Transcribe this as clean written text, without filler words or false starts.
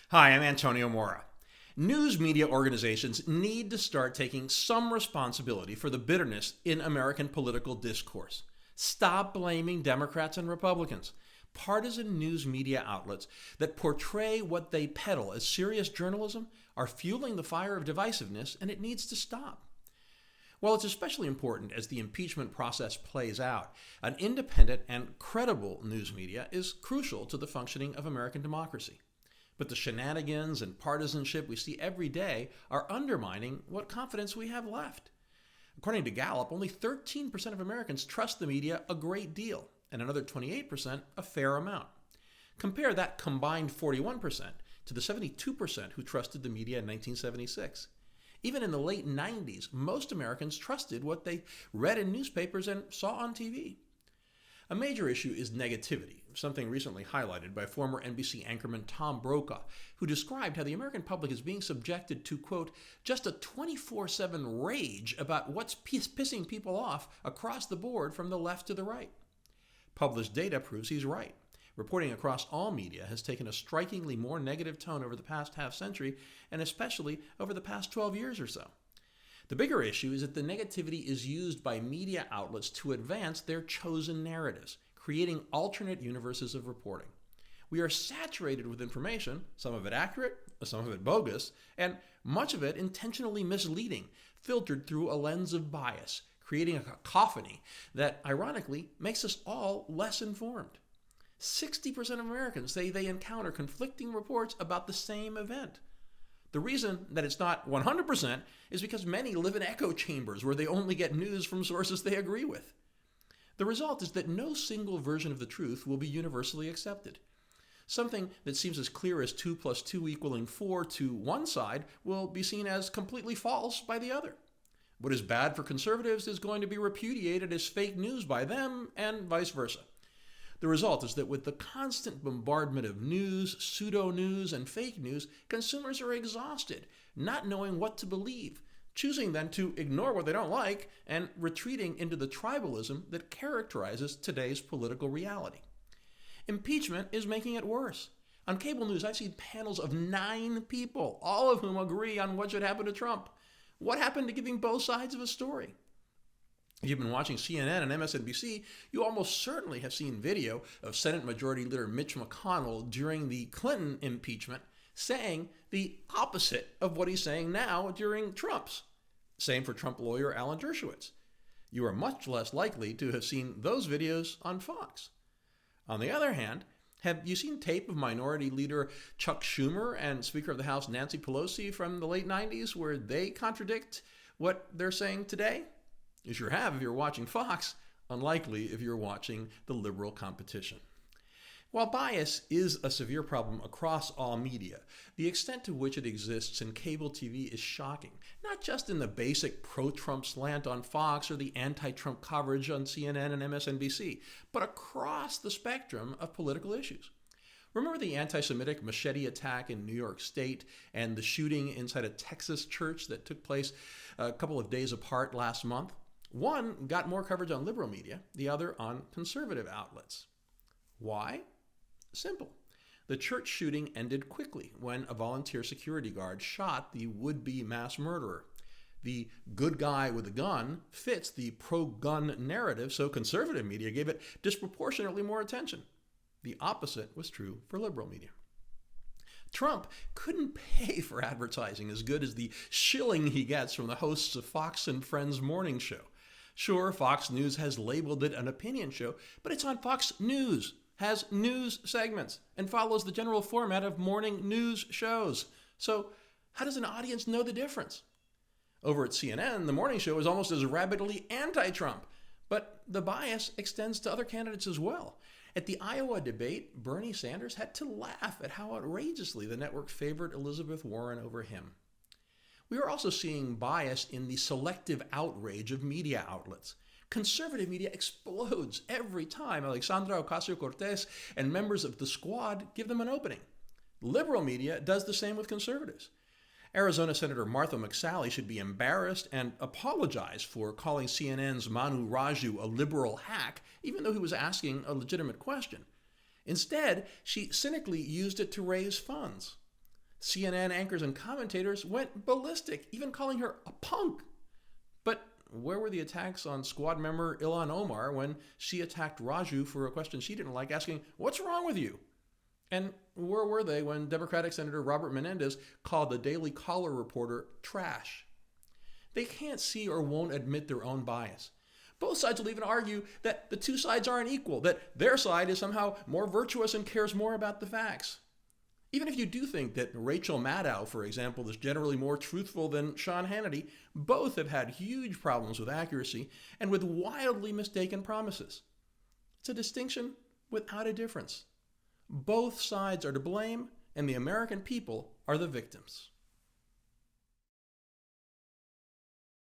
Hi, I'm Antonio Mora. News media organizations need to start taking some responsibility for the bitterness in American political discourse. Stop blaming Democrats and Republicans. Partisan news media outlets that portray what they peddle as serious journalism are fueling the fire of divisiveness, and it needs to stop. While it's especially important as the impeachment process plays out, an independent and credible news media is crucial to the functioning of American democracy. But the shenanigans and partisanship we see every day are undermining what confidence we have left. According to Gallup, only 13% of Americans trust the media a great deal, and another 28% a fair amount. Compare that combined 41% to the 72% who trusted the media in 1976. Even in the late 90s, most Americans trusted what they read in newspapers and saw on TV. A major issue is negativity, something recently highlighted by former NBC anchorman Tom Brokaw, who described how the American public is being subjected to, quote, just a 24/7 rage about what's pissing people off across the board from the left to the right. Published data proves he's right. Reporting across all media has taken a strikingly more negative tone over the past half century, and especially over the past 12 years or so. The bigger issue is that the negativity is used by media outlets to advance their chosen narratives, creating alternate universes of reporting. We are saturated with information, some of it accurate, some of it bogus, and much of it intentionally misleading, filtered through a lens of bias, creating a cacophony that, ironically, makes us all less informed. 60% of Americans say they encounter conflicting reports about the same event. The reason that it's not 100% is because many live in echo chambers where they only get news from sources they agree with. The result is that no single version of the truth will be universally accepted. Something that seems as clear as 2 plus 2 equaling 4 to one side will be seen as completely false by the other. What is bad for conservatives is going to be repudiated as fake news by them, and vice versa. The result is that with the constant bombardment of news, pseudo-news, and fake news, consumers are exhausted, not knowing what to believe, choosing then to ignore what they don't like, and retreating into the tribalism that characterizes today's political reality. Impeachment is making it worse. On cable news, I've seen panels of 9 people, all of whom agree on what should happen to Trump. What happened to giving both sides of a story? If you've been watching CNN and MSNBC, you almost certainly have seen video of Senate Majority Leader Mitch McConnell during the Clinton impeachment saying the opposite of what he's saying now during Trump's. Same for Trump lawyer Alan Dershowitz. You are much less likely to have seen those videos on Fox. On the other hand, have you seen tape of Minority Leader Chuck Schumer and Speaker of the House Nancy Pelosi from the late 90s where they contradict what they're saying today? You sure have if you're watching Fox, unlikely if you're watching the liberal competition. While bias is a severe problem across all media, the extent to which it exists in cable TV is shocking, not just in the basic pro-Trump slant on Fox or the anti-Trump coverage on CNN and MSNBC, but across the spectrum of political issues. Remember the anti-Semitic machete attack in New York State and the shooting inside a Texas church that took place a couple of days apart last month? One got more coverage on liberal media, the other on conservative outlets. Why? Simple. The church shooting ended quickly when a volunteer security guard shot the would-be mass murderer. The good guy with a gun fits the pro-gun narrative, so conservative media gave it disproportionately more attention. The opposite was true for liberal media. Trump couldn't pay for advertising as good as the shilling he gets from the hosts of Fox and Friends morning show. Sure, Fox News has labeled it an opinion show, but it's on Fox News, has news segments, and follows the general format of morning news shows. So how does an audience know the difference? Over at CNN, the morning show is almost as rabidly anti-Trump, but the bias extends to other candidates as well. At the Iowa debate, Bernie Sanders had to laugh at how outrageously the network favored Elizabeth Warren over him. We are also seeing bias in the selective outrage of media outlets. Conservative media explodes every time Alexandra Ocasio-Cortez and members of the squad give them an opening. Liberal media does the same with conservatives. Arizona Senator Martha McSally should be embarrassed and apologize for calling CNN's Manu Raju a liberal hack, even though he was asking a legitimate question. Instead, she cynically used it to raise funds. CNN anchors and commentators went ballistic, even calling her a punk. But where were the attacks on squad member Ilhan Omar when she attacked Raju for a question she didn't like, asking, "What's wrong with you?" And where were they when Democratic Senator Robert Menendez called the Daily Caller reporter trash? They can't see or won't admit their own bias. Both sides will even argue that the two sides aren't equal, that their side is somehow more virtuous and cares more about the facts. Even if you do think that Rachel Maddow, for example, is generally more truthful than Sean Hannity, both have had huge problems with accuracy and with wildly mistaken promises. It's a distinction without a difference. Both sides are to blame, and the American people are the victims.